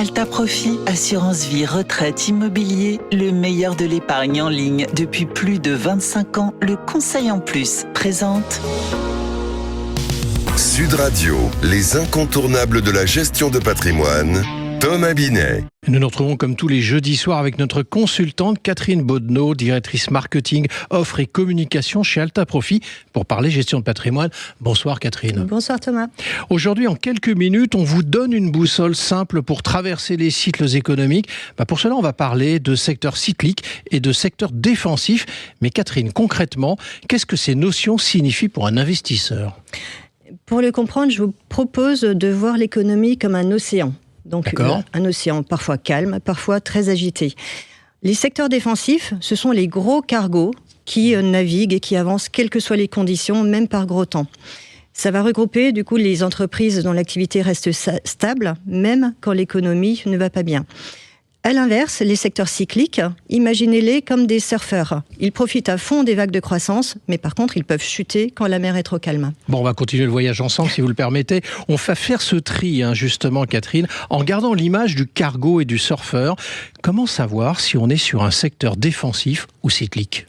Alta Profit, assurance vie, retraite, immobilier, le meilleur de l'épargne en ligne depuis plus de 25 ans. Le Conseil en Plus présente Sud Radio, les incontournables de la gestion de patrimoine, Thomas Binet. Nous nous retrouvons comme tous les jeudis soirs avec notre consultante Catherine Boddenot, directrice marketing, offre et communication chez Alta Profit pour parler gestion de patrimoine. Bonsoir Catherine. Bonsoir Thomas. Aujourd'hui, en quelques minutes, on vous donne une boussole simple pour traverser les cycles économiques. Pour cela, on va parler de secteur cyclique et de secteur défensif. Mais Catherine, concrètement, qu'est-ce que ces notions signifient pour un investisseur ? Pour le comprendre, je vous propose de voir l'économie comme un océan. Donc un océan parfois calme, parfois très agité. Les secteurs défensifs, ce sont les gros cargos qui naviguent et qui avancent quelles que soient les conditions, même par gros temps. Ça va regrouper du coup les entreprises dont l'activité reste stable, même quand l'économie ne va pas bien. À l'inverse, les secteurs cycliques, imaginez-les comme des surfeurs. Ils profitent à fond des vagues de croissance, mais par contre, ils peuvent chuter quand la mer est trop calme. Bon, on va continuer le voyage ensemble, si vous le permettez. On va faire ce tri, justement, Catherine, en gardant l'image du cargo et du surfeur. Comment savoir si on est sur un secteur défensif ou cyclique ?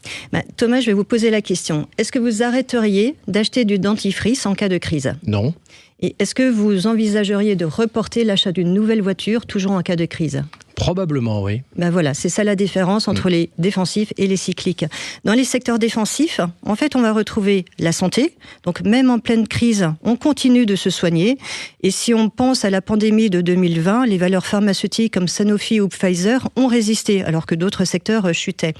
Thomas, je vais vous poser la question. Est-ce que vous arrêteriez d'acheter du dentifrice en cas de crise ? Non. Et est-ce que vous envisageriez de reporter l'achat d'une nouvelle voiture, toujours en cas de crise ? Probablement, oui. Voilà, c'est ça la différence entre les défensifs et les cycliques. Dans les secteurs défensifs, en fait, on va retrouver la santé. Donc, même en pleine crise, on continue de se soigner. Et si on pense à la pandémie de 2020, les valeurs pharmaceutiques comme Sanofi ou Pfizer ont résisté, alors que d'autres secteurs chutaient.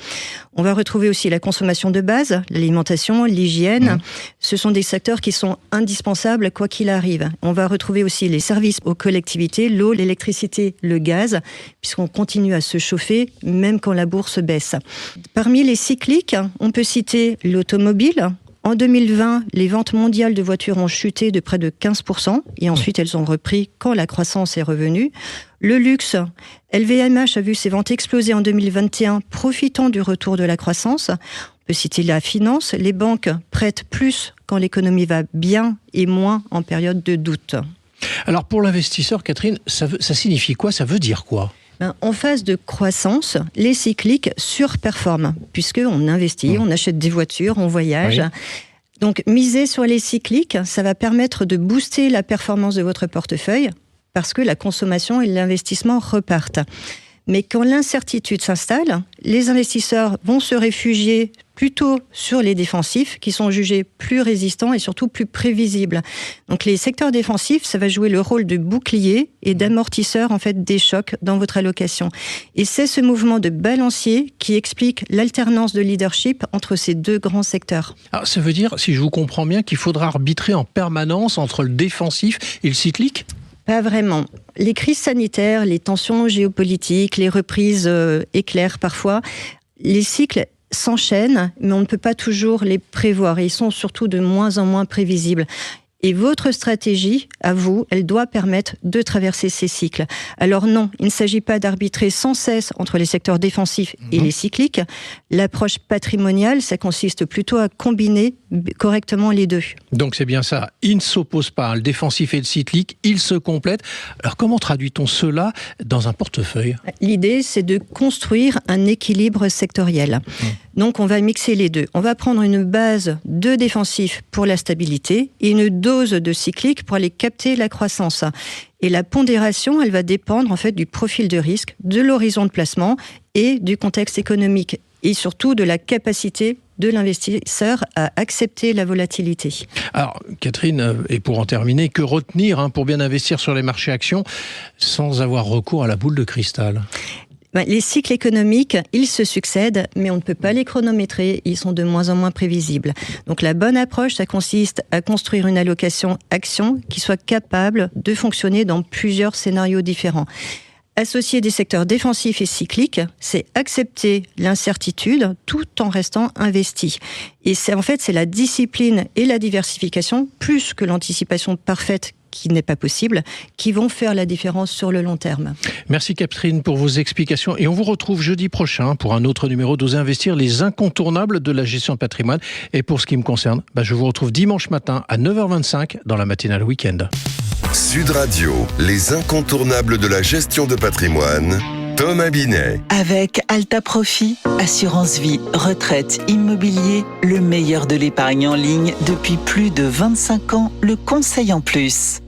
On va retrouver aussi la consommation de base, l'alimentation, l'hygiène. Ce sont des secteurs qui sont indispensables quoi qu'il arrive. On va retrouver aussi les services aux collectivités, l'eau, l'électricité, le gaz, puisqu'on continue à se chauffer, même quand la bourse baisse. Parmi les cycliques, on peut citer l'automobile. En 2020, les ventes mondiales de voitures ont chuté de près de 15%, et ensuite elles ont repris quand la croissance est revenue. Le luxe, LVMH a vu ses ventes exploser en 2021, profitant du retour de la croissance. On peut citer la finance, les banques prêtent plus quand l'économie va bien et moins en période de doute. Alors pour l'investisseur, Catherine, ça signifie quoi ? Ça veut dire quoi ? En phase de croissance, les cycliques surperforment, puisqu'on investit, on achète des voitures, on voyage. Oui. Donc, miser sur les cycliques, ça va permettre de booster la performance de votre portefeuille, parce que la consommation et l'investissement repartent. Mais quand l'incertitude s'installe, les investisseurs vont se réfugier plutôt sur les défensifs, qui sont jugés plus résistants et surtout plus prévisibles. Donc les secteurs défensifs, ça va jouer le rôle de bouclier et d'amortisseur en fait des chocs dans votre allocation. Et c'est ce mouvement de balancier qui explique l'alternance de leadership entre ces deux grands secteurs. Alors, ça veut dire, si je vous comprends bien, qu'il faudra arbitrer en permanence entre le défensif et le cyclique ? Pas vraiment. Les crises sanitaires, les tensions géopolitiques, les reprises éclairent parfois. Les cycles s'enchaînent, mais on ne peut pas toujours les prévoir. Et ils sont surtout de moins en moins prévisibles. Et votre stratégie, à vous, elle doit permettre de traverser ces cycles. Alors non, il ne s'agit pas d'arbitrer sans cesse entre les secteurs défensifs et les cycliques. L'approche patrimoniale, ça consiste plutôt à combiner correctement les deux. Donc c'est bien ça, ils ne s'opposent pas, le défensif et le cyclique, ils se complètent. Alors comment traduit-on cela dans un portefeuille ? L'idée, c'est de construire un équilibre sectoriel. Donc on va mixer les deux. On va prendre une base de défensif pour la stabilité et une dose de cyclique pour aller capter la croissance. Et la pondération, elle va dépendre en fait du profil de risque, de l'horizon de placement et du contexte économique et surtout de la capacité de l'investisseur à accepter la volatilité. Alors, Catherine, et pour en terminer, que retenir pour bien investir sur les marchés actions sans avoir recours à la boule de cristal ? Les cycles économiques, ils se succèdent, mais on ne peut pas les chronométrer, ils sont de moins en moins prévisibles. Donc la bonne approche, ça consiste à construire une allocation action qui soit capable de fonctionner dans plusieurs scénarios différents. Associer des secteurs défensifs et cycliques, c'est accepter l'incertitude tout en restant investi. Et c'est la discipline et la diversification, plus que l'anticipation parfaite qui n'est pas possible, qui vont faire la différence sur le long terme. Merci Catherine pour vos explications et on vous retrouve jeudi prochain pour un autre numéro d'Oser Investir, les incontournables de la gestion de patrimoine. Et pour ce qui me concerne, je vous retrouve dimanche matin à 9h25 dans la matinale week-end. Sud Radio, les incontournables de la gestion de patrimoine, Thomas Binet. Avec Alta Profit, assurance vie, retraite, immobilier, le meilleur de l'épargne en ligne depuis plus de 25 ans, le conseil en plus.